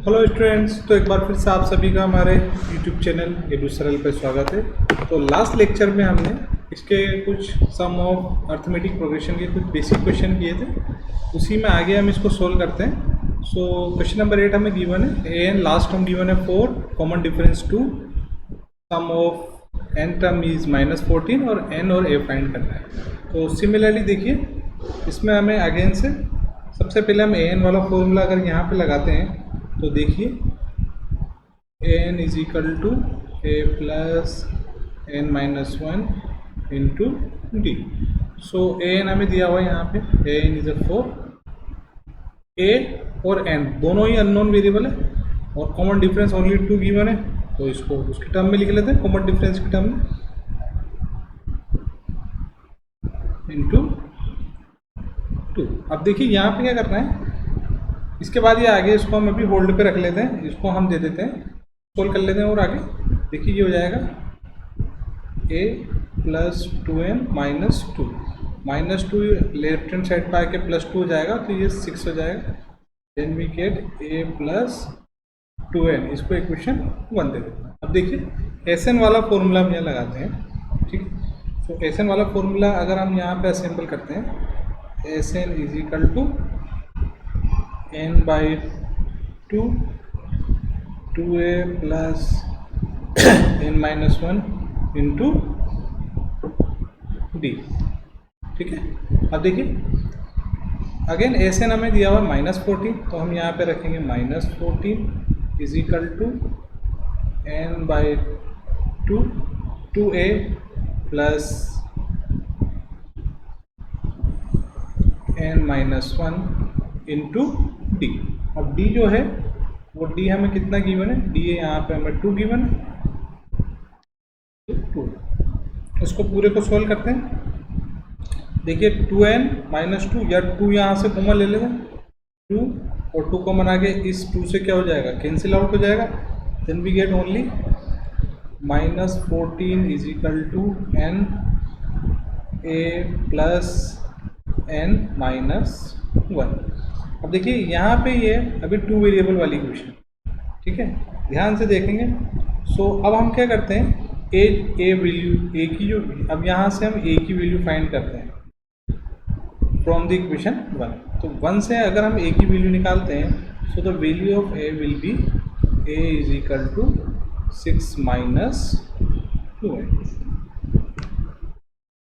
Hello students, तो एक बार फिर से आप सभी का हमारे यूट्यूब चैनल एडू सरल पे स्वागत है। तो लास्ट लेक्चर में हमने इसके कुछ सम ऑफ अर्थमेटिक प्रोग्रेशन के कुछ बेसिक क्वेश्चन किए थे, उसी में आगे हम इसको सोल्व करते हैं। सो क्वेश्चन नंबर 8 हमें गिवन है ए एन, लास्ट टर्म गिवन है 4, common difference 2, sum of n term is -14 और एन और ए फाइंड करना है। तो सिमिलरली देखिए, इसमें हमें अगेन से सबसे पहले हम ए एन वाला फॉर्मूला अगर यहाँ पे लगाते हैं तो देखिए A N is equal to A plus N minus 1 into D. So A N हमें दिया हुआ है यहाँ पे, ए एन इज 4, ए और एन दोनों ही अननोन वेरिएबल है और कॉमन डिफरेंस ओनली 2 गिवन है, तो इसको उसकी टर्म में लिख लेते हैं, कॉमन डिफरेंस की टर्म में इंटू 2। अब देखिए यहाँ पे क्या करना है, इसके बाद ये आगे इसको हम अभी होल्ड पे रख लेते हैं, इसको हम दे देते हैं, सोल्व कर लेते हैं और आगे देखिए ये हो जाएगा a plus 2n minus 2, -2 left hand side पर आके +2 हो जाएगा तो ये 6 हो जाएगा। Then we get a plus 2n, इसको इक्वेशन 1 दे देते हैं। अब देखिए एस एन वाला फॉर्मूला हम यहाँ लगाते हैं, ठीक है। तो एस एन वाला फॉर्मूला अगर हम यहाँ पे असेंबल करते हैं, S N is equal to n by 2 2a plus n minus 1 into d, ठीक है। अब देखिए अगेन एस एन हमें दिया हुआ -14, तो हम यहाँ पे रखेंगे -14 is equal to n by 2 2a plus n minus 1 into d. अब डी जो है वो डी हमें कितना गिवन है, डी है यहाँ पे हमें 2 गिवन है, 2। उसको पूरे को सोल्व करते हैं। देखिए 2n माइनस 2 या 2 यहाँ से कॉमन ले लेते हैं, 2 और 2 कॉमन आगे इस 2 से क्या हो जाएगा, कैंसिल आउट हो जाएगा। Then we get only -14 is equal to n a plus n minus 1। अब देखिए यहाँ पे ये अभी 2 वेरिएबल वाली इक्वेशन, ठीक है, ध्यान से देखेंगे। सो अब हम क्या करते हैं, ए वैल्यू ए की जो, अब यहाँ से हम ए की वैल्यू फाइंड करते हैं फ्रॉम द इक्वेशन 1। तो 1 से अगर हम ए की वैल्यू निकालते हैं, so the value of a will be a is equal to 6 minus 2n।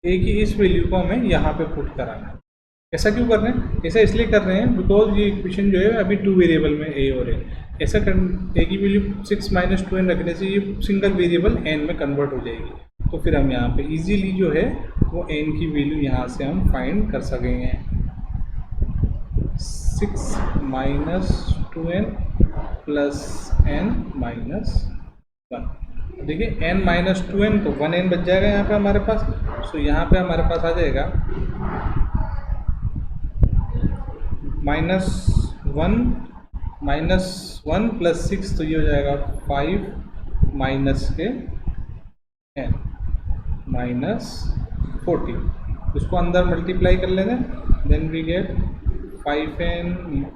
A की इस वैल्यू को हमें यहाँ पे पुट कराना है। ऐसा क्यों कर रहे हैं, ऐसा इसलिए कर रहे हैं बिकॉज ये इक्वेशन जो है अभी 2 वेरिएबल में ए और ए, ऐसा कर ए की वैल्यू 6 माइनस 2n रखने से ये सिंगल वेरिएबल n में कन्वर्ट हो जाएगी। तो फिर हम यहाँ पे इजीली जो है वो n की वैल्यू यहाँ से हम फाइंड कर सकेंगे। 6 minus 2n plus n minus 1। देखिए n माइनस 2n तो 1n बच जाएगा यहाँ पे हमारे पास। सो यहाँ पे हमारे पास आ जाएगा -1 प्लस 6, तो ये हो जाएगा 5 माइनस के n माइनस 14। इसको अंदर मल्टीप्लाई कर लेते हैं, then we get 5n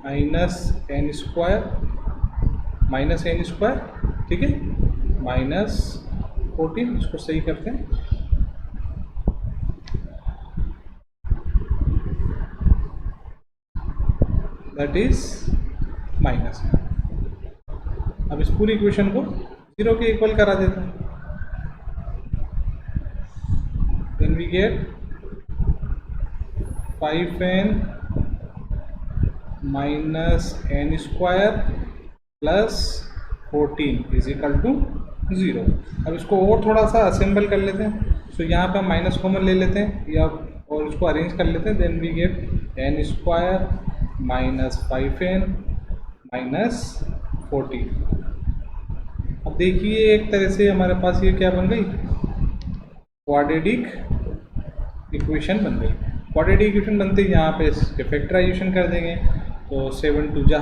minus n square minus n square, ठीक है, माइनस 14। इसको सही करते हैं, दैट इज माइनस। अब इस पूरी इक्वेशन को 0 के इक्वल करा देते हैं, then we get 5n minus n square plus 14 is equal to 0। अब इसको और थोड़ा सा असेंबल कर लेते हैं। सो यहाँ पे हम माइनस कॉमन ले लेते हैं या और इसको अरेंज कर लेते हैं, then we get n square minus 5n minus 14। अब देखिए एक तरह से हमारे पास ये क्या बन गई, क्वाड्रेटिक इक्वेशन बन गई। क्वाड्रेटिक इक्वेशन बनते ही यहाँ पे इसके फैक्टराइजेशन कर देंगे, तो 7 2 जा,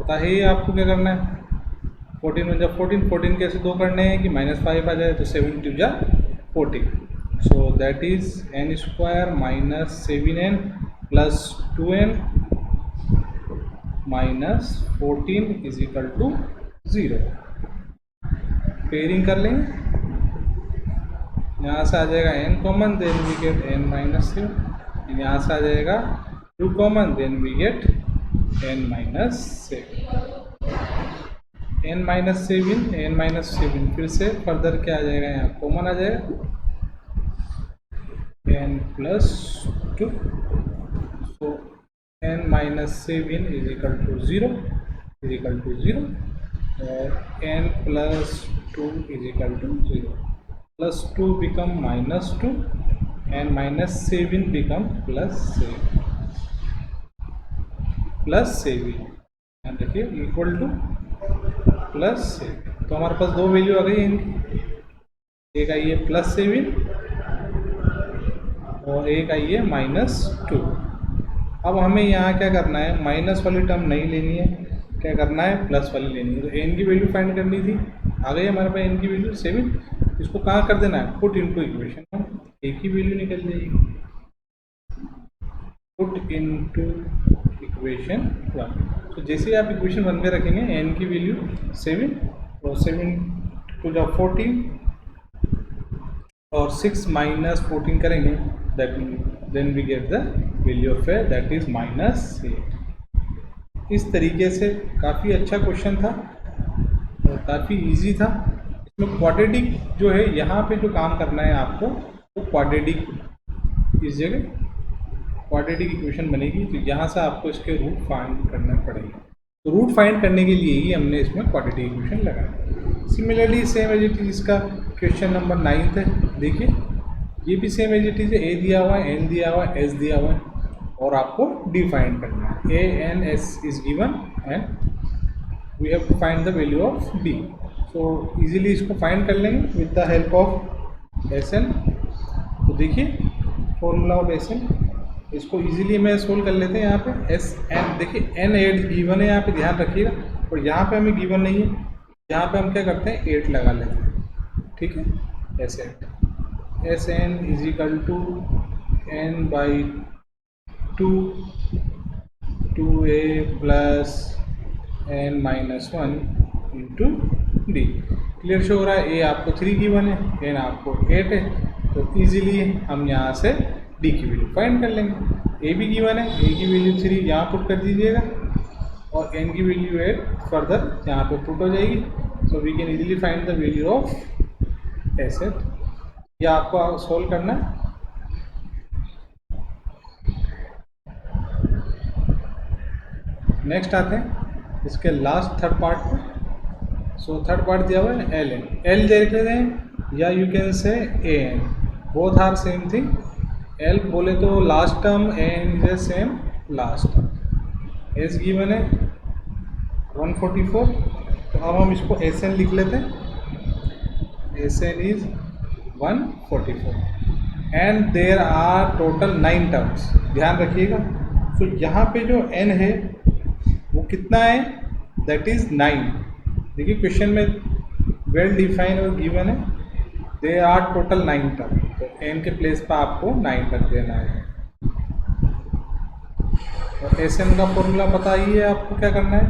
पता है ये आपको क्या करना है, 14 1 जा 14, 14 कैसे 2 करने हैं कि -5 आ जाए, तो 7 2 जा 14। So that is n square minus 7n plus 2n minus 14 is equal to 0। Pairing कर लेंगे, यहाँ से आ जाएगा n common, then we get n minus 7, यहाँ से आ जाएगा 2 common, then we get n minus 7, n minus 7 फिर से फर्दर क्या आ जाएगा, यहाँ कॉमन आ जाएगा n plus 2, so n minus 7 is equal to 0 और n plus 2 is equal to 0, plus 2 become minus 2 and minus 7 become plus 7 and देखिए equal to plus 7। तो हमारे पास दो वैल्यू आ गई है इनकी, एक आई है प्लस 7 और एक आई है माइनस 2। अब हमें यहाँ क्या करना है, माइनस वाली टर्म नहीं लेनी है, क्या करना है, प्लस वाली लेनी है। तो n की वैल्यू फाइंड करनी थी, आ गई हमारे पास n की वैल्यू 7। इसको कहाँ कर देना है, पुट इनटू इक्वेशन, एक ही वैल्यू निकल जाएगी, पुट इनटू इक्वेशन 1। तो जैसे आप इक्वेशन 1 में रखेंगे n की वैल्यू 7 और 7 टू जा 14 और 6 माइनस 14 करेंगे, that then we get the value of a, that is minus 8। इस तरीके से काफ़ी अच्छा क्वेश्चन था और काफ़ी इजी था। इसमें क्वाड्रेटिक जो है, यहाँ पे जो काम करना है आपको, तो क्वाड्रेटिक, इस जगह क्वाड्रेटिक इक्वेशन बनेगी, तो यहाँ से आपको इसके रूट फाइंड करना पड़ेगा। तो रूट फाइंड करने के लिए ही हमने इसमें क्वाड्रेटिक इक्वेशन लगाया। Similarly same as it is इसका क्वेश्चन नंबर 9 है, देखिए ये भी same as it is, a दिया हुआ है, एन दिया हुआ है, एस दिया हुआ है और आपको डी फाइंड करना है। ए N S is given and we have to find the value of D. So easily इसको फाइंड कर लेंगे with the help of S N. तो देखिए फॉर्मूला ऑफ एस एन, इसको इजीली मैं सोल्व कर लेते हैं। यहाँ पे एस एन, देखिए एन 8 गिवन है, यहाँ पे ध्यान रखिएगा, और यहाँ पे हमें गिवन नहीं है, यहाँ पे हम क्या करते हैं 8 लगा लेते हैं, ठीक है। S N is equal to n by 2a plus N minus 1 into d. Clear show हो रहा है, ए आपको 3 गिवन है, एन आपको 8 है, तो इजीली हम यहाँ से डी की वैल्यू फाइंड कर लेंगे। ए भी गिवन है, ए की वैल्यू 3 यहाँ पुट कर दीजिएगा और एन की वैल्यू 8 फर्दर यहाँ पे पुट हो जाएगी। So we can easily find the value of S eight. ये आपको सोल्व करना है। नेक्स्ट आते हैं इसके लास्ट थर्ड पार्ट पे। सो थर्ड पार्ट दिया हुआ है एल एन, एल देख लेते हैं या you can say a n, both are same thing. L बोले तो last term, N is a same last term. S given है 144, तो अब हम इसको एस एन लिख लेते हैं। S N is 144 and there are total 9 terms. ध्यान रखिएगा, तो यहाँ पे जो एन है वो कितना है, दैट इज 9। देखिए क्वेश्चन में वेल डिफाइन और गिवन है, दे आर टोटल 9 टर्म, तो एन के प्लेस पर आपको 9 रख देना है। और एस एन का फॉर्मूला बताइए आपको क्या करना है,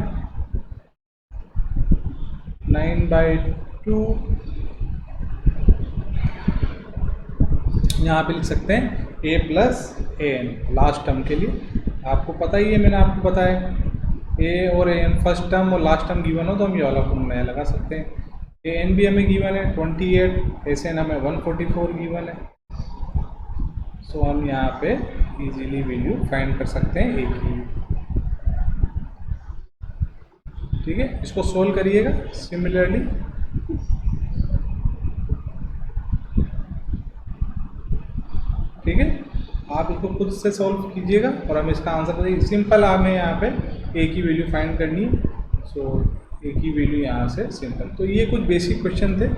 9/2 यहाँ पे लिख सकते हैं ए प्लस ए एन लास्ट टर्म के लिए। आपको पता ही है, मैंने आपको बताया ए और ए एन फर्स्ट टर्म और लास्ट टर्म गिवन हो तो हम ये वाला फॉर्मूला नया लगा सकते हैं। ए एन भी हमें गिवन है 28, एस एन हमें 144 गिवन है। सो हम यहाँ पे इजीली वैल्यू फाइंड कर सकते हैं ए की। ठीक है, इसको सोल्व करिएगा सिमिलरली। ठीक है, आप इसको खुद से सॉल्व कीजिएगा और हम इसका आंसर बताइए। सिंपल हमें यहाँ पे ए की वैल्यू फाइंड करनी है। सो ए की वैल्यू यहाँ से सिंपल। तो ये कुछ बेसिक क्वेश्चन थे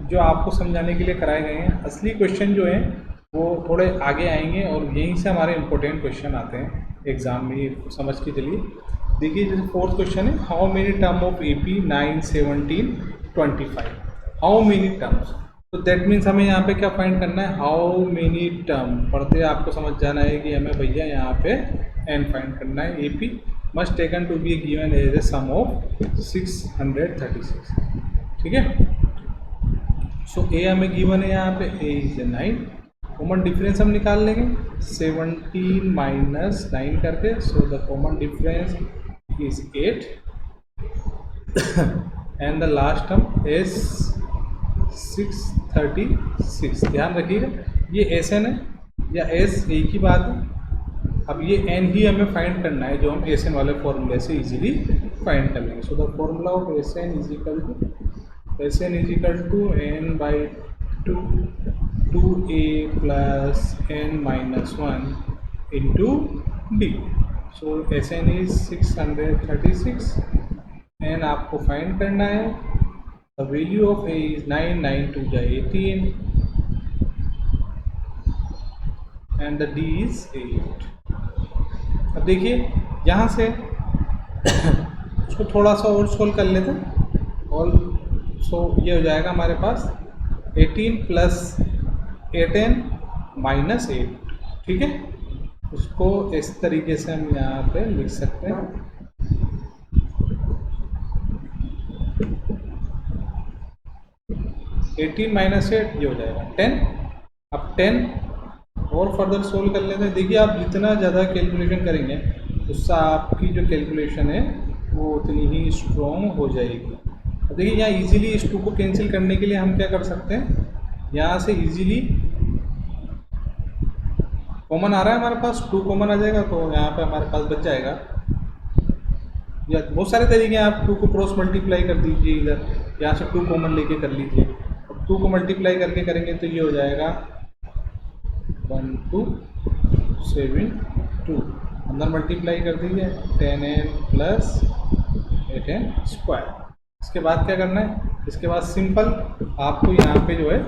जो आपको समझाने के लिए कराए गए हैं। असली क्वेश्चन जो हैं वो थोड़े आगे आएंगे और यहीं से हमारे इंपॉर्टेंट क्वेश्चन आते हैं एग्जाम में, ये समझ के चलिए। देखिए जैसे फोर्थ क्वेश्चन है, how many term of AP 9, 17, 25, how many terms. तो दैट मीन्स हमें यहाँ पे क्या फाइंड करना है, हाउ मेनी टर्म। पढ़ते आपको समझ जाना है कि हमें भैया यहाँ पे n फाइंड करना है। AP must taken to be given as a sum of 636। ठीक है, सो ए हमें गिवन है यहाँ पे, ए इज 9। कॉमन डिफरेंस हम निकाल लेंगे 17 माइनस 9 करके, so the common difference is 8 and the last term is 636। ध्यान रखिएगा ये एस एन है या एस एक ही बात है। अब ये एन ही हमें फाइंड करना है जो हम एस एन वाले फॉर्मूले से इजीली फाइंड कर लेंगे। So the formula of S N is equal to n by 2a plus N minus 1 into D. So S N is 636 n आपको फाइंड करना है। The value of a is 9, 9 2 जा 18 and the D is 8। अब देखिए यहाँ से उसको थोड़ा सा और सोल्व कर लेते हैं और सो ये हो जाएगा हमारे पास 18 प्लस 8n माइनस 8। ठीक है, उसको इस तरीके से हम यहाँ पे लिख सकते हैं। एटीन माइनस 8 ये हो जाएगा 10। अब 10 और फर्दर सोल्व कर लेते हैं। देखिए आप जितना ज़्यादा कैलकुलेशन करेंगे उससे आपकी जो कैलकुलेशन है वो उतनी ही स्ट्रॉन्ग हो जाएगी। अब देखिए यहाँ इजीली इस 2 को कैंसिल करने के लिए हम क्या कर सकते हैं, यहाँ से इजीली कॉमन आ रहा है हमारे पास, 2 कॉमन आ जाएगा तो यहाँ पे हमारे पास बच जाएगा। या बहुत सारे तरीके हैं, आप 2 को क्रॉस मल्टीप्लाई कर दीजिए, इधर यहाँ से 2 कॉमन लेके कर लीजिए। अब 2 को मल्टीप्लाई करके करेंगे तो ये हो जाएगा 1 2 7 2, अंदर मल्टीप्लाई कर दीजिए 10n प्लस 8n स्क्वायर। इसके बाद क्या करना है, इसके बाद सिंपल आपको यहाँ पे जो है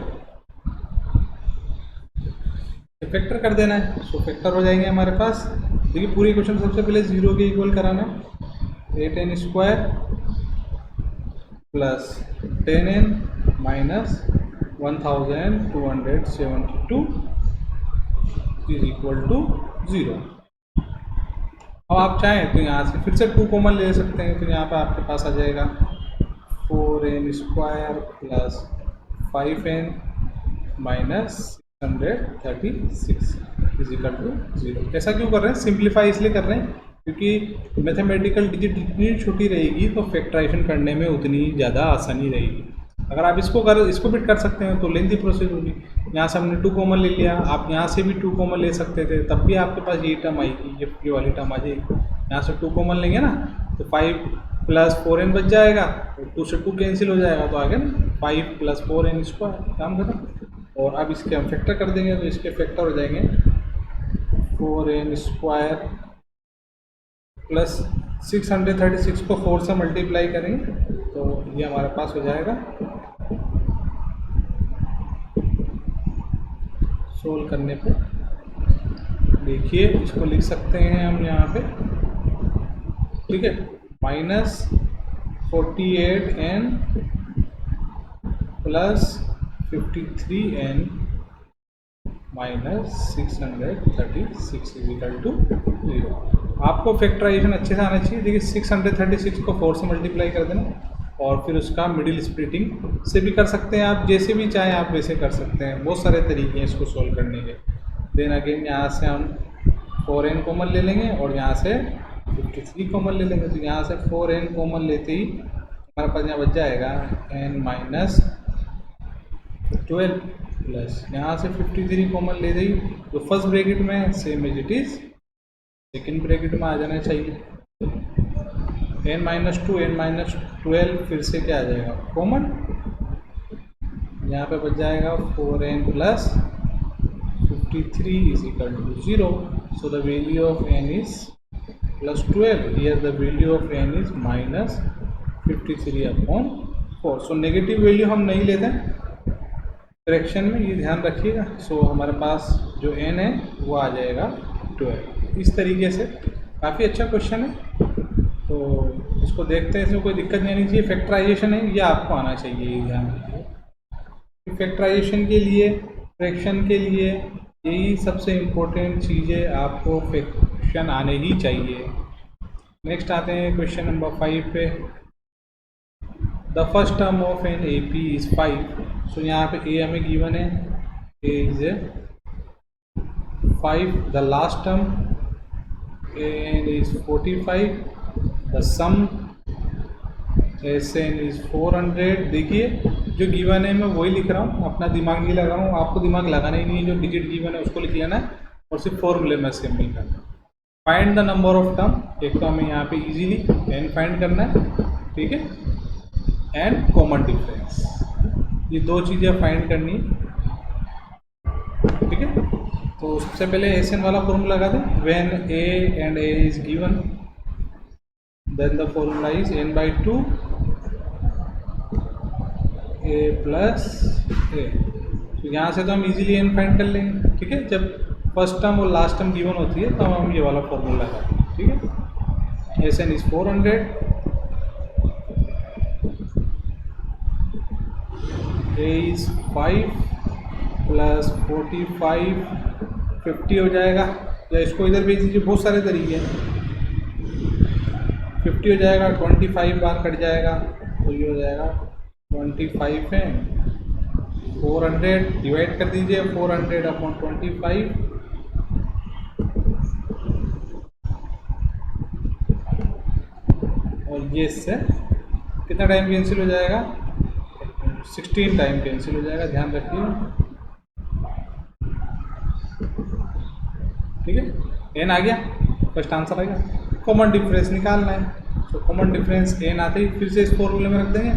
फैक्टर कर देना है। सो फैक्टर हो जाएंगे हमारे पास। देखिए पूरी क्वेश्चन सबसे पहले 0 के इक्वल कराना है। 8n square plus 10n minus 1272 is equal to 0। अब आप चाहें तो यहाँ से फिर से 2 कॉमन ले सकते हैं, तो यहाँ पर आपके पास आ जाएगा 4n square plus 5n minus 636 is equal to 0। ऐसा क्यों कर रहे हैं, सिंप्लीफाई इसलिए कर रहे हैं क्योंकि मैथमेटिकल डिजिट जितनी छोटी रहेगी तो फैक्टराइजेशन करने में उतनी ज़्यादा आसानी रहेगी। अगर आप इसको भी कर सकते हैं तो लेंथी प्रोसेस होगी। यहाँ से हमने 2 कॉमन ले लिया, आप यहाँ से भी 2 कॉमन ले सकते थे, तब भी आपके पास ये टर्म आएगी, ये वाली टर्म आ जाएगी। यहाँ से 2 कॉमन लेंगे ना तो 5 प्लस 4n बच जाएगा, 2 से 2 कैंसिल हो जाएगा तो आगे ना 5 प्लस 4n स्क्वायर, काम खत्म। और अब इसके हम फैक्टर कर देंगे तो इसके फैक्टर हो जाएंगे 4n स्क्वायर प्लस 636 को 4 से मल्टीप्लाई करेंगे तो ये हमारे पास हो जाएगा। सोल्व करने पे देखिए इसको लिख सकते हैं हम यहाँ पे, ठीक है, minus 48n plus 53n minus 636 is equal to 0। आपको फैक्टराइजेशन अच्छे से आना चाहिए। देखिए 636 को 4 से मल्टीप्लाई कर देना और फिर उसका मिडिल स्प्लिटिंग से भी कर सकते हैं आप, जैसे भी चाहें आप वैसे कर सकते हैं। बहुत सारे तरीके हैं इसको सोल्व करने के। देन अगेन यहाँ से हम 4n कॉमन ले लेंगे और यहाँ से 53 कॉमन ले लेंगे। तो यहाँ से 4n कॉमन लेते ही हमारे पास यहाँ बच जाएगा n माइनस 12 प्लस यहाँ से 53 कॉमन ले दी तो फर्स्ट ब्रैकेट में same as it is second bracket में आ जाना चाहिए। n माइनस 2 n माइनस 12 फिर से क्या आ जाएगा कॉमन, यहाँ पे बच जाएगा 4n plus 53 is equal to 0। So the value of n is plus 12, here the value of n is minus 53 upon 4। So negative value हम नहीं लेते फ्रैक्शन में, ये ध्यान रखिएगा। सो हमारे पास जो n है वो आ जाएगा 12। इस तरीके से काफ़ी अच्छा क्वेश्चन है, तो इसको देखते हैं, इसमें कोई दिक्कत नहीं आनी चाहिए। फैक्टराइजेशन है ये आपको आना चाहिए, ये ध्यान रखिए। फैक्टराइजेशन के लिए, फ्रैक्शन के लिए यही सबसे इम्पोर्टेंट चीज़ है, आपको फ्रैक्शन आने ही चाहिए। नेक्स्ट आते हैं क्वेश्चन नंबर 5 पे। The first term of N A P is 5। So यहाँ पे ए हमें गिवन है, A is 5, the last term N is 45, the sum S N is 400। देखिए जो गिवन है मैं वही लिख रहा हूँ, अपना दिमाग नहीं लगा रहा हूँ, आपको दिमाग लगाना ही नहीं है, जो डिजिट गिवन है उसको लिख लेना है और सिर्फ फॉर्मूले में सिंपल करना है। Find the number of term, एक तो हमें यहाँ पे इजीली एन फाइंड करना है, ठीक है, एंड कॉमन डिफरेंस, ये दो चीज़ें फाइंड करनी है, ठीक है। तो सबसे पहले एस एन वाला फॉर्मूला लगा दें, when A and A is given then the formula is n/2 a plus A. तो यहाँ से तो हम इजीली एन फाइंड कर लेंगे, ठीक है। जब फर्स्ट टर्म और लास्ट टर्म गिवन होती है तो हम ये वाला फॉर्मूला लगाते हैं, ठीक है। S N is 400, a is 5 plus 45 50 हो जाएगा, या इसको इधर भेज दीजिए, बहुत सारे तरीके हैं। 50 हो जाएगा, 25 बार कट जाएगा तो ये हो जाएगा 25 है, 400 डिवाइड कर दीजिए, 400 अपॉन 25, और ये इससे कितना टाइम कैंसिल हो जाएगा, 16 टाइम कैंसिल हो जाएगा, ध्यान रखिए, ठीक है। एन आ गया, फर्स्ट आंसर आ गया। कॉमन डिफरेंस निकालना है, तो कॉमन डिफरेंस एन आते ही फिर से इस फॉर्मूले में रख देंगे,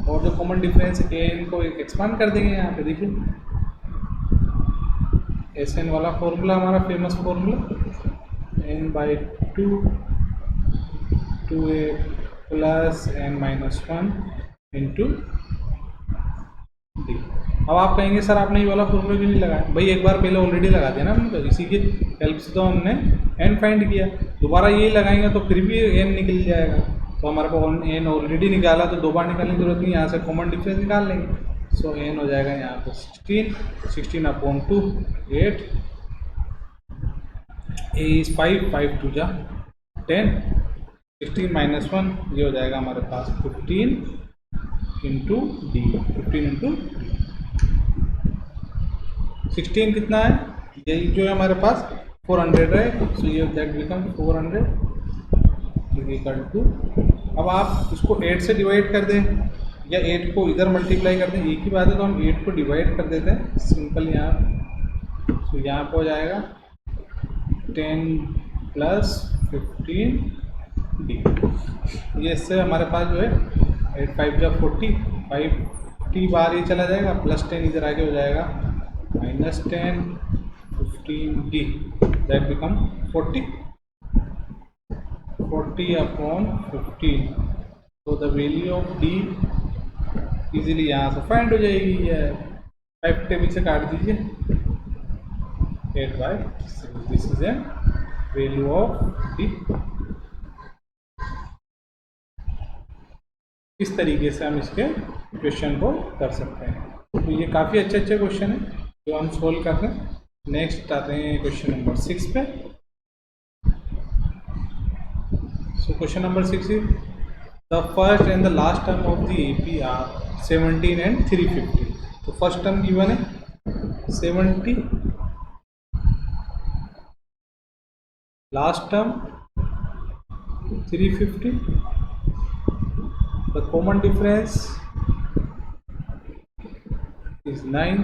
और जो कॉमन डिफरेंस एन को एक्सपांड कर देंगे। यहाँ पे देखिए एस एन वाला फॉर्मूला हमारा famous formula, n/2 2a plus n-1 into d. अब आप कहेंगे सर आपने ये वाला फॉर्मूला भी नहीं लगाया, भाई एक बार पहले ऑलरेडी लगा दिया ना हमने, तो इसी के हेल्प से तो हमने एन फाइंड किया, दोबारा यही लगाएंगे तो फिर भी एन निकल जाएगा। तो हमारे पास एन ऑलरेडी निकाला तो दो बार निकालने की जरूरत नहीं, यहाँ से कॉमन डिफरेंस निकाल लेंगे। सो एन हो जाएगा यहाँ पे 16 अपॉन 2 8, ए इज 5 5 2 जा 10, 16 माइनस 1 ये हो जाएगा हमारे पास 15 इंटू डी, 15 इंटू 16 कितना है, यही जो है हमारे पास 400 है, सो ये दैट बिकम 400 इक्वल टू। अब आप इसको 8 से डिवाइड कर दें या 8 को इधर मल्टीप्लाई कर दें, एक ही बात है, तो हम 8 को डिवाइड कर देते हैं सिंपल यहाँ। तो यहाँ पर हो जाएगा 10 प्लस 15 डी, ये इससे हमारे पास जो है 8 5 जा 40, 50 बार ये चला जाएगा, प्लस 10 इधर आगे हो जाएगा -10 15 डी, दैट बिकम 40 अपॉन 15। तो the value of D easily यहाँ से फाइंड हो जाएगी, 5 टेबल से काट दीजिए 8/6, this is a value of D. इस तरीके से हम इसके क्वेश्चन को कर सकते हैं। तो ये काफ़ी अच्छे क्वेश्चन है जो हम सोल्व कर रहे हैं। नेक्स्ट आते हैं क्वेश्चन नंबर 6 पे। So question number 6 is the first and the last term of the AP are 17 and 350। तो फर्स्ट टर्म गिवन है 70, last term 350, the common difference is 9।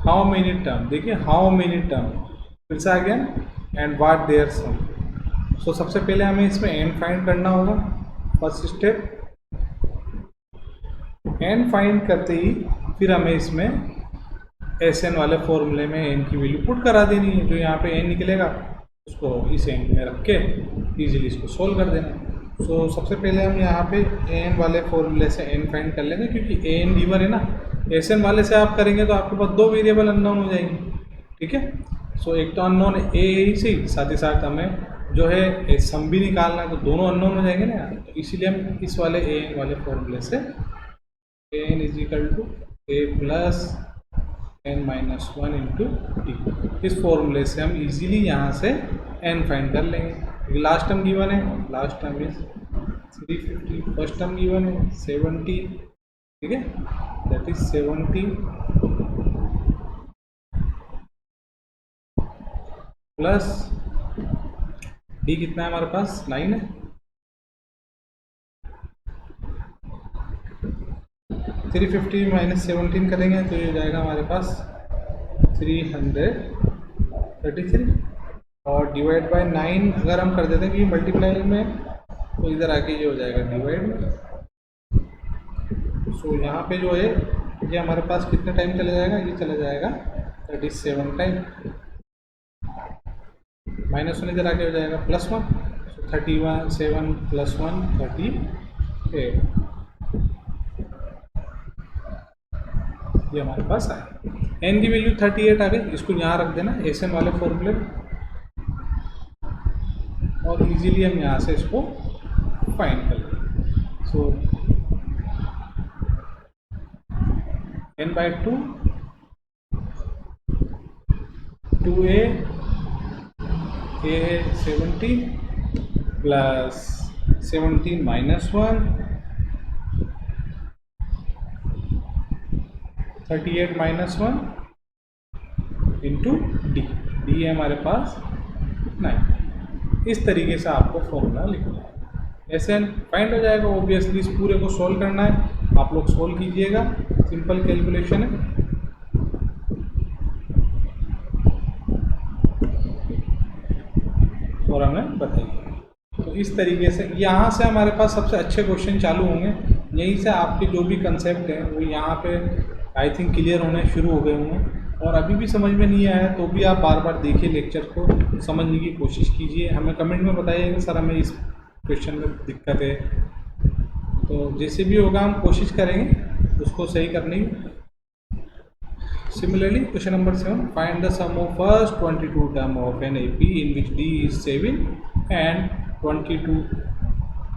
How many term, देखिए how many term फिर से आ गया, and what there sum. So सबसे पहले हमें इसमें एन फाइंड करना होगा, फर्स्ट स्टेप। एन फाइंड करते ही फिर हमें इसमें एस एन वाले फॉर्मूले में एन की वैल्यू पुट करा देनी है, जो यहाँ पे एन निकलेगा उसको इस एन में रख के इजीली इसको सोल्व कर देना। सो सबसे पहले हम यहाँ पे एन वाले फॉर्मूले से एन फाइंड कर लेंगे, क्योंकि एन गिवन है ना, एस एन वाले से आप करेंगे तो आपके पास दो वेरिएबल अननोन हो जाएंगे, ठीक है। सो एक तो अननोन है ए ही, साथ ही साथ हमें जो है सम भी निकालना है, तो दोनों अननोन हो जाएंगे ना, तो इसीलिए हम इस वाले ए एन वाले फॉर्मूले से n is equal to A plus n minus one into d. इस फॉर्मूले से हम इजीली यहाँ से n फाइंड कर लेंगे। लास्ट टर्म गिवन है, last term is 350, first term given है 70, ठीक है, दैट इज 70 प्लस डी कितना है हमारे पास 9 है, 350 माइनस 17 करेंगे तो ये हो जाएगा हमारे पास 333 और डिवाइड बाय 9 अगर हम कर देते हैं कि मल्टीप्लाई में तो इधर आके ये हो जाएगा डिवाइड में। सो यहाँ पे जो है ये हमारे पास कितने टाइम चला जाएगा, ये चला जाएगा 37 टाइम, माइनस वन इधर आके हो जाएगा +1, सो 31 7 + 1 38, ये हमारे पास आए। n की वैल्यू 38 आ गई, इसको यहाँ रख देना एसएन वाले फॉर्मूले और इजीली हम यहाँ से इसको फाइंड कर लेंगे। सो n/2 2a a है 70 plus 17 minus 1 38 minus 1 into D, D है हमारे पास 9। इस तरीके से आपको फॉर्मूला लिखना है, ऐसे फाइंड हो जाएगा। ऑब्वियसली इस पूरे को सॉल्व करना है, आप लोग सॉल्व कीजिएगा, सिंपल कैलकुलेशन है। और हमें बताइए, तो इस तरीके से यहाँ से हमारे पास सबसे अच्छे क्वेश्चन चालू होंगे। यहीं से आपके जो भी कंसेप्ट हैं वो यहाँ पे आई थिंक क्लियर होने शुरू हो गए होंगे। और अभी भी समझ में नहीं आया तो भी आप बार बार देखिए लेक्चर को, समझने की कोशिश कीजिए, हमें कमेंट में बताइएगा सर हमें इस क्वेश्चन में दिक्कत है। तो जैसे भी होगा हम कोशिश करेंगे उसको सही करने की। Similarly, question number 7, find the sum of first 22 term of an AP in which D is 7 and 22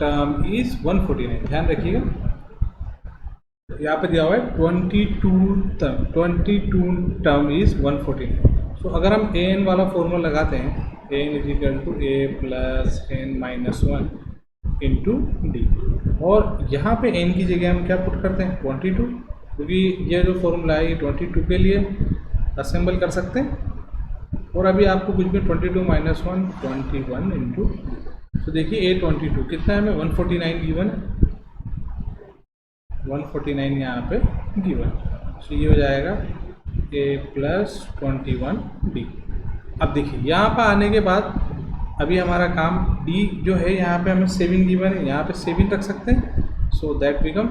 term is 149। ध्यान रखिएगा यहाँ पे दिया हुआ है 22 टर्म इज 149। सो अगर हम an वाला फॉर्मूला लगाते हैं an = a plus n minus 1 into D, और यहाँ पे n की जगह हम क्या पुट करते हैं 22, क्योंकि ये जो फॉर्मूला है ये 22 के लिए असेंबल कर सकते हैं। और अभी आपको कुछ भी 22 माइनस 1 21 इंटू, तो देखिए a22 कितना है हमें 149 गिवन है, 149 यहाँ पे गिवन। सो ये हो जाएगा a प्लस 21d। अब देखिए यहाँ पर आने के बाद अभी हमारा काम d जो है यहाँ पे हमें 7 गिवन है, यहाँ पे 7 रख सकते हैं। सो दैट बिकम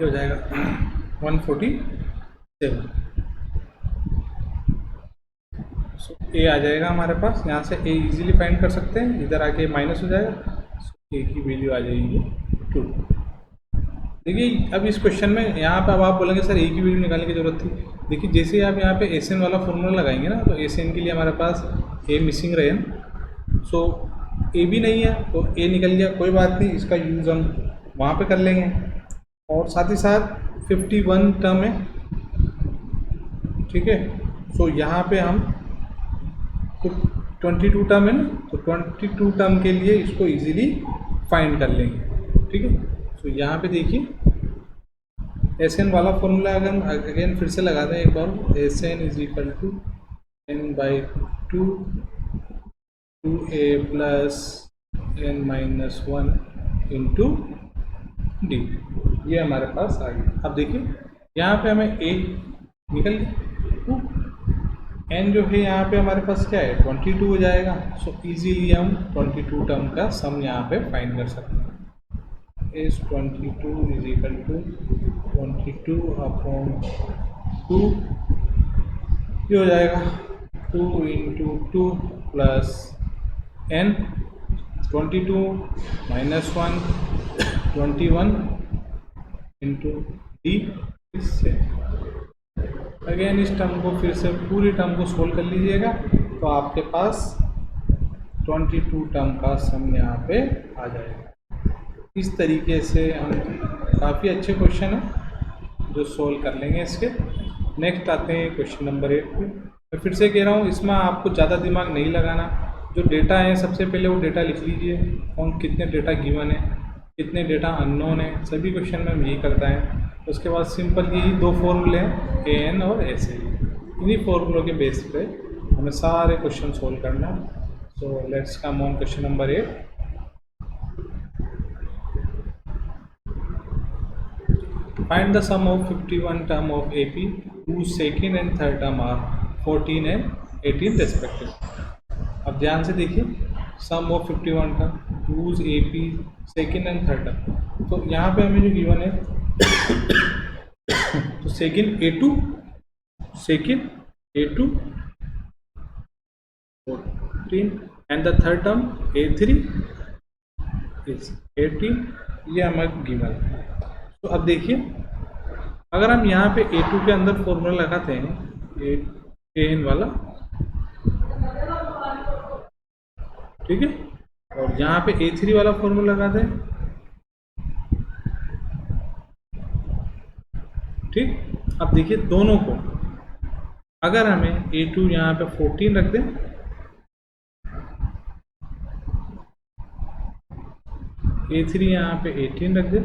हो जाएगा 147। सो ए आ जाएगा हमारे पास, यहाँ से ए इजीली फाइंड कर सकते हैं, इधर आके माइनस हो जाएगा, सो ए की वैल्यू आ जाएगी 2। देखिए अब इस क्वेश्चन में यहाँ पे अब आप बोलेंगे सर ए की वैल्यू निकालने की जरूरत थी। देखिए जैसे ही आप यहाँ पे एस एन वाला फॉर्मूला लगाएंगे ना, तो एस एन के लिए हमारे पास ए मिसिंग रहे, सो ए भी नहीं है तो ए निकल गया, कोई बात नहीं, इसका यूज़ हम वहाँ पे कर लेंगे। और साथ ही साथ 51 टर्म है, ठीक है। सो यहाँ पे हम तो 22 टर्म है ना, तो 22 टर्म के लिए इसको इजीली फाइंड कर लेंगे, ठीक है। सो यहाँ पे देखिए एस एन वाला फॉर्मूला अगर हम अगेन फिर से लगाते हैं एक बार, S N = n/2 2a plus n minus 1 into D, ये हमारे पास आ गया। अब देखिए यहाँ पे हमें a निकल गया, n जो है यहाँ पे हमारे पास क्या है 22 हो जाएगा। सो इजीली हम 22 टर्म का सम यहाँ पे फाइंड कर सकते हैं। is 22 = 22/2, ये हो जाएगा 2 × 2 plus n, 22 minus 1 21 into D. इससे अगेन इस टर्म को फिर से पूरी टर्म को सोल्व कर लीजिएगा, तो आपके पास 22 टर्म का सम यहाँ पे आ जाएगा। इस तरीके से हम काफ़ी अच्छे क्वेश्चन हैं जो सोल्व कर लेंगे इसके। नेक्स्ट आते हैं क्वेश्चन नंबर 8 पे। मैं फिर से कह रहा हूँ, इसमें आपको ज़्यादा दिमाग नहीं लगाना। जो डेटा है सबसे पहले वो डेटा लिख लीजिए, कौन कितने डेटा गिवन है, कितने डेटा अननोन है, सभी क्वेश्चन में हम यही करता है। उसके बाद सिंपल यही दो फॉर्मूले हैं, ए एन और एस ए। इन्हीं फॉर्मूलों के बेस पे हमें सारे क्वेश्चन सोल्व करना है। So let's come on question number 8। Find the sum of 51 term of AP whose second and third term are 14 and 18 respectively। अब ध्यान से देखिए, sum of 51 term whose AP second and third term. तो यहाँ पे हमें जो गिवन है तो second A2 14 and the third term A3 is 18। ये हमें गिवन है। तो अब देखिए, अगर हम यहाँ पे A2 के अंदर फॉर्मूला लगाते हैं ए एन वाला, ठीक है, और यहाँ पे A3 वाला फॉर्मूला लगाते हैं, ठीक। अब देखिए दोनों को, अगर हमें A2 यहाँ पे 14 रख दें, A3 यहाँ पे 18 रख दें,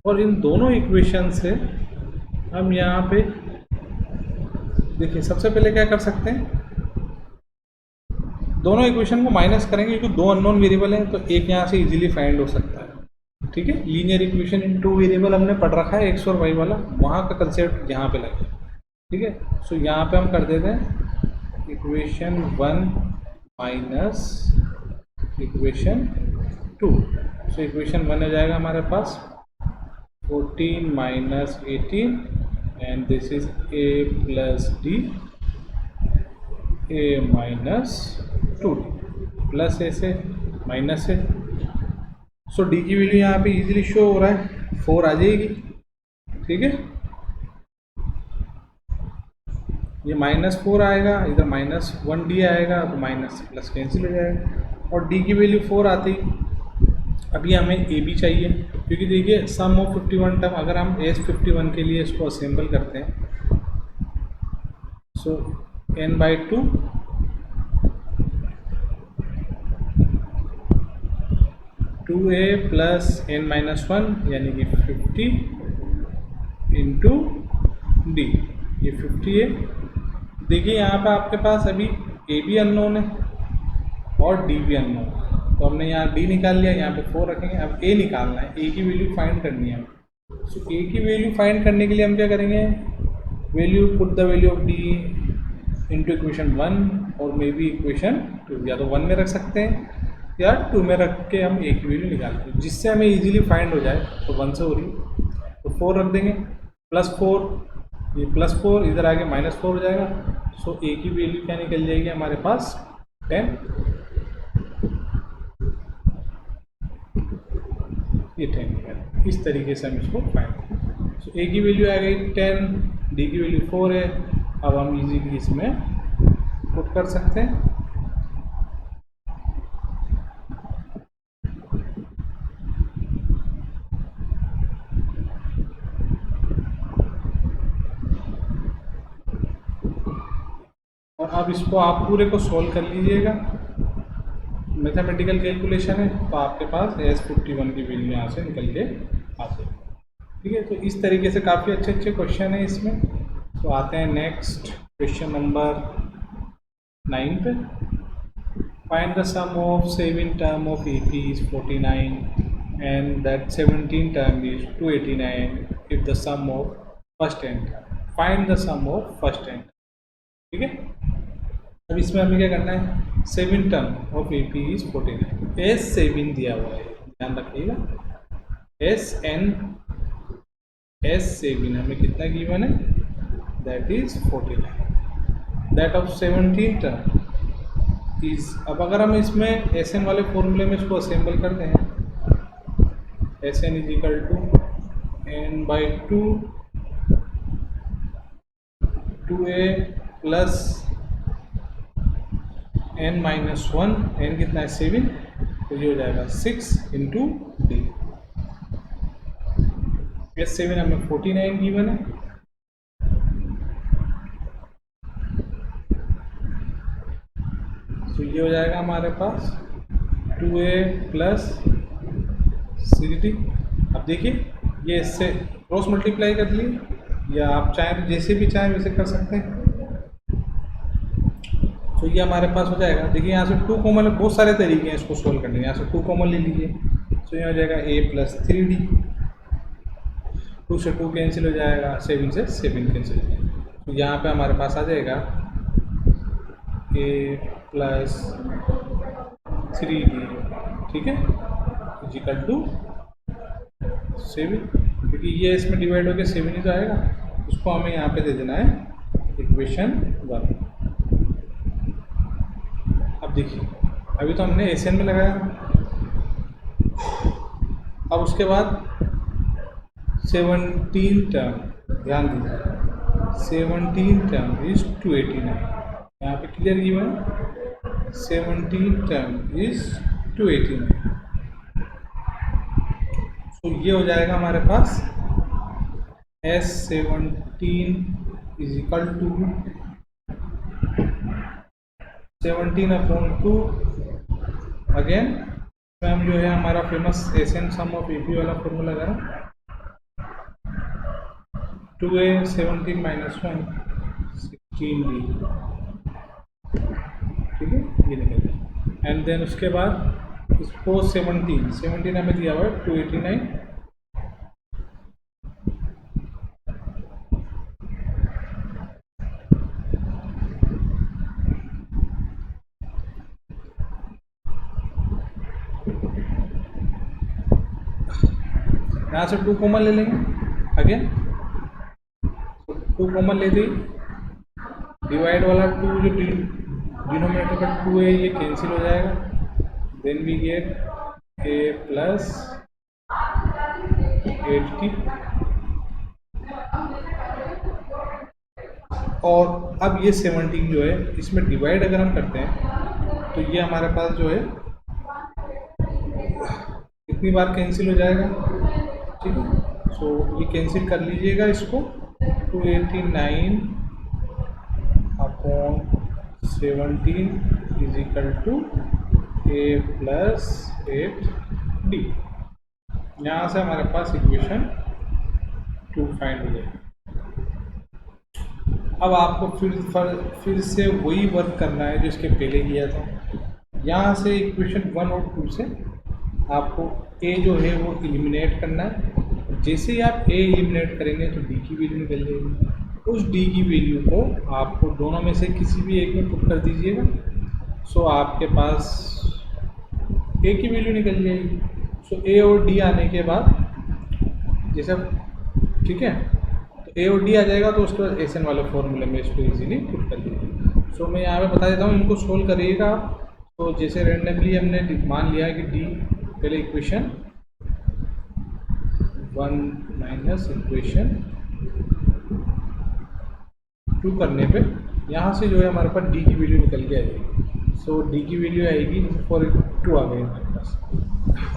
और इन दोनों इक्वेशन से हम यहाँ पे देखिए, सबसे पहले क्या कर सकते हैं, दोनों इक्वेशन को माइनस करेंगे क्योंकि दो अननोन वेरिएबल हैं, तो एक यहाँ से इजीली फाइंड हो सकता है, ठीक है। Linear equation in two variable हमने पढ़ रखा है, एक्स और वाई वाला, वहाँ का कंसेप्ट यहाँ पे लगे, ठीक है। सो यहाँ पे हम कर देते हैं equation 1 minus equation 2। So equation 1 हो जाएगा हमारे पास 14 minus 18 and this is a plus d, a minus 2d, plus A से माइनस है। सो d की वैल्यू यहाँ पे इजीली शो हो रहा है, 4 आ जाएगी, ठीक है। ये -4 आएगा, इधर -1d आएगा, तो माइनस प्लस कैंसिल हो जाएगा, और d की वैल्यू 4 आती। अभी हमें ए बी चाहिए, क्योंकि देखिए सम ऑफ 51 टर्म, अगर हम S51 के लिए इसको असेंबल करते हैं, सो n/2 2a प्लस n-1 यानी कि 50 इंटू डी, ये 50 है। देखिए यहाँ पे आपके पास अभी ए भी अननोन है और डी भी अननोन है, तो हमने यहाँ डी निकाल लिया, यहाँ पे 4 रखेंगे। अब ए निकालना है, ए की वैल्यू फाइंड करनी है। सो ए की वैल्यू फाइंड करने के लिए हम क्या करेंगे, value put the value of D into equation 1 और मे बी इक्वेशन 2, या तो 1 में रख सकते हैं या 2 में रख के हम ए की वैल्यू निकालते हैं, जिससे हमें इजीली फाइंड हो जाए। तो 1 से हो रही है तो 4 रख देंगे, +4, ये +4 इधर आगे -4 हो जाएगा। सो ए की वैल्यू क्या निकल जाएगी हमारे पास 10, ये 10 निकल। इस तरीके से हम इसको फाइंड, सो ए की वैल्यू आ गई 10, डी की वैल्यू 4 है। अब हम इजीली इसमें पुट कर सकते हैं। और अब इसको आप पूरे को सॉल्व कर लीजिएगा, मैथमेटिकल कैलकुलेशन है, तो आपके पास S51 की वैल्यू यहाँ से निकल के आती है, ठीक है। तो इस तरीके से काफ़ी अच्छे अच्छे क्वेश्चन है इसमें। तो आते हैं नेक्स्ट क्वेश्चन नंबर 9 पे। Find the sum of 7 term of AP is 49 and that 17 term is 289 if the sum of first and term. Find the sum of first and, ठीक है। अब इसमें हमें क्या करना है, 7 term of AP is 49, S7 दिया हुआ है, ध्यान रखिएगा। S7 हमें कितना गिवन है, that is 49। That of 17 term is, अब अगर हम इसमें SN वाले फॉर्मूले में इसको असेंबल करते हैं, SN is equal to n/2 2a plus n minus 1, n कितना है 7, तो ये हो जाएगा 6 इंटू डी। एस 7 हमें 49 गिवन है, तो ये हो जाएगा हमारे पास 2a प्लस 60। अब देखिए ये इससे क्रॉस मल्टीप्लाई कर लिए, या आप चाहें तो जैसे भी चाहें वैसे कर सकते हैं। तो ये हमारे पास हो जाएगा, देखिए यहाँ से 2 कॉमन है, बहुत सारे तरीके हैं इसको सोल्व करने के। यहाँ से 2 कॉमन ले लीजिए, तो ये हो जाएगा a प्लस 3d, 2 से 2 कैंसिल हो जाएगा, 7 से 7 कैंसिल हो जाएगा। तो यहाँ पे हमारे पास आ जाएगा a प्लस 3d, ठीक है, इक्वल टू 7, क्योंकि ये इसमें डिवाइड होकर 7 ही तो आएगा, उसको हमें यहाँ पे दे देना है इक्वेशन 1। अब देखिए अभी तो हमने एसएन में लगाया, अब उसके बाद 17 टर्म, ध्यान दीजिए 17 टर्म इज 289, यहाँ पे क्लियर गिवन है 17 टर्म इज 289। तो ये हो जाएगा हमारे पास S17 is equal to 17/2, again हम जो है हमारा famous S n sum of AP वाला फॉर्मूला है 2a 17 माइनस 1 16d, ठीक है, ये निकल गया। एंड देन उसके बाद इसको 17 हमें दिया हुआ है 289, यहाँ से 2 कॉमन ले लेंगे, अगेन 2 कॉमन ले दी, डिवाइड वाला 2 जो डिनोमिनेटर का 2 है ये कैंसिल हो जाएगा, then we get a plus 8t, और अब ये 17 जो है इसमें डिवाइड अगर हम करते हैं तो ये हमारे पास जो है कितनी बार कैंसिल हो जाएगा, ठीक है। सो ये कैंसिल कर लीजिएगा इसको, 289 upon 17 is equal to a plus 8d। यहाँ से हमारे पास इक्वेशन 2 फाइंड हो जाएगी। अब आपको फिर से वही वर्क करना है जो इसके पहले किया था। यहाँ से इक्वेशन 1 और 2 से आपको a जो है वो एलिमिनेट करना है। जैसे ही आप a एलिमिनेट करेंगे तो d की वैल्यू निकल जाएगी। उस d की वैल्यू को आपको दोनों में से किसी भी एक में पुट कर दीजिएगा, सो आपके पास a की वैल्यू निकल जाएगी। सो a और d आने के बाद जैसे, ठीक है, तो a और d आ जाएगा तो उसके बाद एसएन वाले फॉर्मूले में इसको इजीली पुट कर दीजिए। सो मैं यहाँ पे बता देता हूँ, इनको सोल्व करिएगा। तो जैसे रेंडमली हमने मान लिया कि d पहले इक्वेशन 1 माइनस इक्वेशन 2 करने पे यहाँ से जो है हमारे पास d की वैल्यू निकल के आएगी। सो d की वैल्यू आएगी 2 आ गई हमारे पास।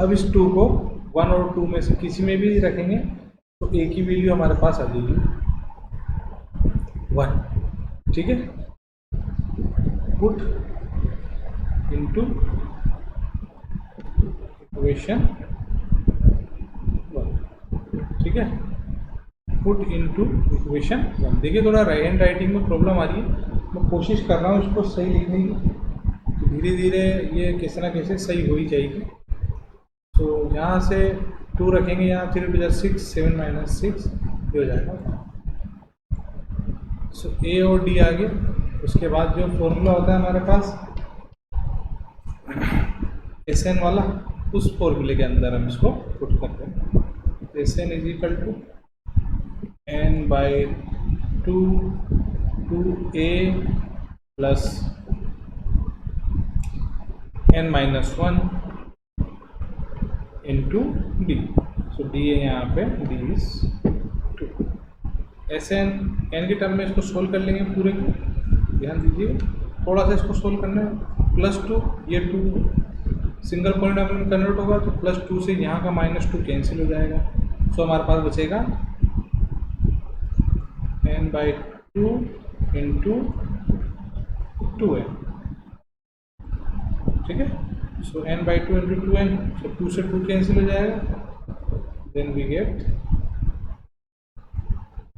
अब इस 2 को 1 और 2 में से किसी में भी रखेंगे तो a की वैल्यू हमारे पास आ जाएगी 1, ठीक है। पुट इनटू इक्वेशन 1, ठीक है, पुट इनटू इक्वेशन 1। देखिए थोड़ा हैंड राइटिंग में प्रॉब्लम आ रही है, मैं कोशिश कर रहा हूँ इसको सही लिखने की, तो धीरे धीरे ये कैसे ना कैसे सही हो ही जाएगी। तो यहाँ से 2 रखेंगे, यहाँ 3 टू 6, 7 माइनस 6 ये हो जाएगा। सो a और d आ गए। उसके बाद जो फॉर्मूला होता है हमारे पास एसएन वाला, उस फॉर्मूले के अंदर हम इसको पुट करते हैं। S n is equal to n by 2a plus n minus 1 into D. So d है यहाँ पे, डी इज 2। एस एन के टर्म में इसको सोल्व कर लेंगे पूरे को, ध्यान दीजिए, थोड़ा सा इसको सोल्व करना है। +2, ये 2 सिंगल पॉइंट में कन्वर्ट होगा तो +2 से यहाँ का -2 कैंसिल हो जाएगा। सो हमारे पास बचेगा n/2 × 2n, ठीक है। सो n/2 × 2n, सो 2 से 2 कैंसिल हो जाएगा, देन वी गेट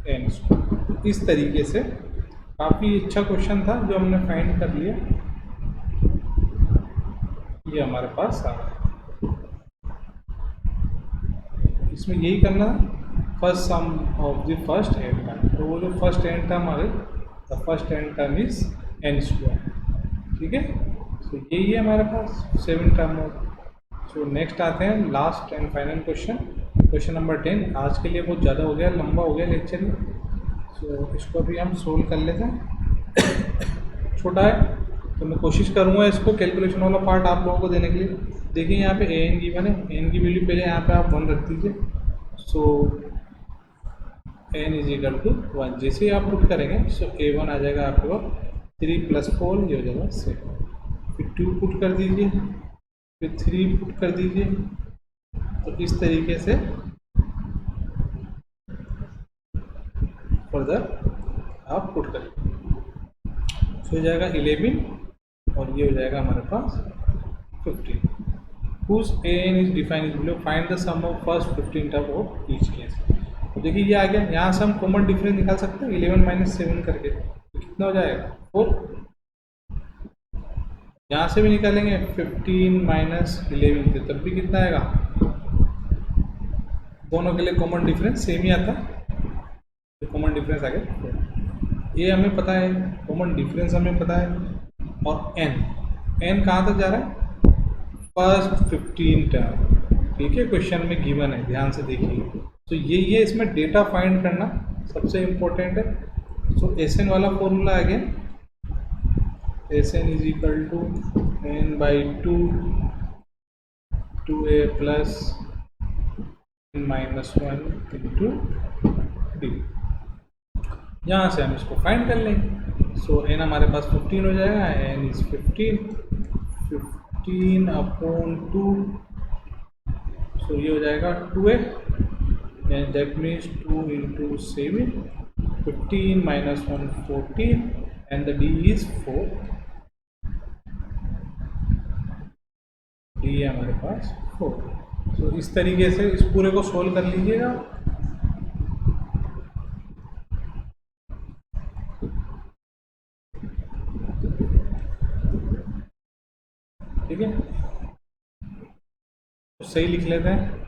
n²। इस तरीके से काफ़ी अच्छा क्वेश्चन था जो हमने फाइंड कर लिया, ये हमारे पास आ गया। इसमें यही करना first sum of the first n term, तो वो जो फर्स्ट n टर्म आ गई, the first n term is n², ठीक है। तो यही है हमारे पास 7 टर्म ऑफ। सो नेक्स्ट आते हैं last and final question, question number 10। आज के लिए बहुत ज़्यादा हो गया, लंबा हो गया लेक्चर ही, सो इसको भी हम सोल्व कर लेते हैं। छोटा है तो मैं कोशिश करूँगा इसको कैलकुलेशन वाला पार्ट आप लोगों को देने के लिए। देखिए यहाँ पे an गिवन है, n की वैल्यू पहले यहाँ पे आप 1 रख दीजिए। सो n = 1, जैसे ही आप पुट करेंगे सो a1 आ जाएगा आपके पास 3 + 4, ये हो जाएगा 7। फिर 2 पुट कर दीजिए, फिर 3 पुट कर दीजिए। तो इस तरीके से फर्दर आप पुट करेंगे, हो जाएगा 11 और ये हो जाएगा हमारे पास 15। whose an is defined is below, find the sum of first 15 term of each case। तो देखिए ये आ गया, यहाँ से हम कॉमन डिफरेंस निकाल सकते हैं 11 - 7 करके, तो कितना हो जाएगा 4। यहाँ से भी निकालेंगे 15 - 11 थे तब भी कितना आएगा, दोनों के लिए कॉमन डिफरेंस सेम ही आता है, तो कॉमन डिफरेंस आ गया। ये हमें पता है, कॉमन डिफरेंस हमें पता है, और n कहाँ तक जा रहा है, फर्स्ट 15 टर्म, ठीक है। क्वेश्चन में गिवन है, ध्यान से देखिए। तो ये इसमें डेटा फाइंड करना सबसे इम्पोर्टेंट है। सो Sn वाला फॉर्मूला आ गया, Sn = n/2 2a + n - 1 × d। यहाँ से हम इसको फाइंड कर लेंगे। सो n हमारे पास 15 हो जाएगा, n = 15/2, सो ये हो जाएगा 2a, and that means 2 × 7, 15 - 1 14, and the d is 4। d है हमारे पास 4। सो इस तरीके से इस पूरे को सोल्व कर लीजिएगा। ठीक है, तो सही लिख लेते हैं।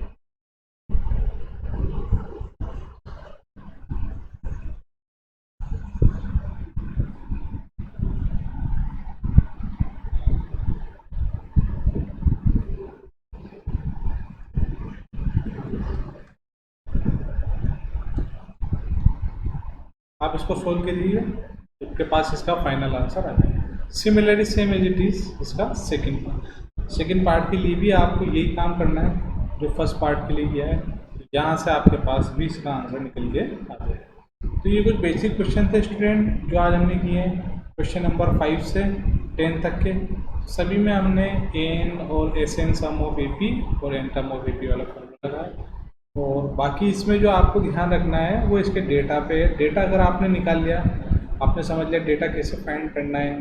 आप इसको सोल्व कर लीजिए, आपके पास इसका फाइनल आंसर आ जाएगा। Similarly same as it is इसका सेकंड पार्ट के लिए भी आपको यही काम करना है जो फर्स्ट पार्ट के लिए किया है। यहाँ से आपके पास भी इसका आंसर निकल के आ जाएगा। तो ये कुछ बेसिक क्वेश्चन थे स्टूडेंट जो आज हमने किए हैं, क्वेश्चन नंबर 5 से 10 तक के। सभी में हमने n और Sn सम ऑफ AP और n टर्म ऑफ AP वाला फॉर्मूला लगाया। और बाकी इसमें जो आपको ध्यान रखना है वो इसके डेटा पे है। डेटा अगर आपने निकाल लिया, आपने समझ लिया डेटा कैसे फाइंड करना है,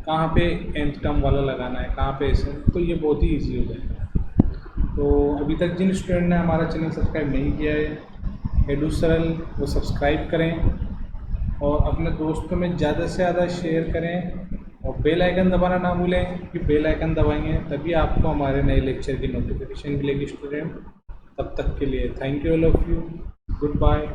कहाँ पे nth टर्म वाला लगाना है, कहाँ पे Sn, तो ये बहुत ही ईजी हो जाएगा। तो अभी तक जिन स्टूडेंट ने हमारा चैनल सब्सक्राइब नहीं किया है एडुसरल, वो सब्सक्राइब करें और अपने दोस्तों में ज़्यादा से ज़्यादा शेयर करें और बेल आइकन दबाना ना भूलें, क्योंकि बेल आइकन दबाएंगे तभी आपको हमारे नए लेक्चर की नोटिफिकेशन मिलेगी स्टूडेंट। तब तक के लिए thank you all of you, good bye.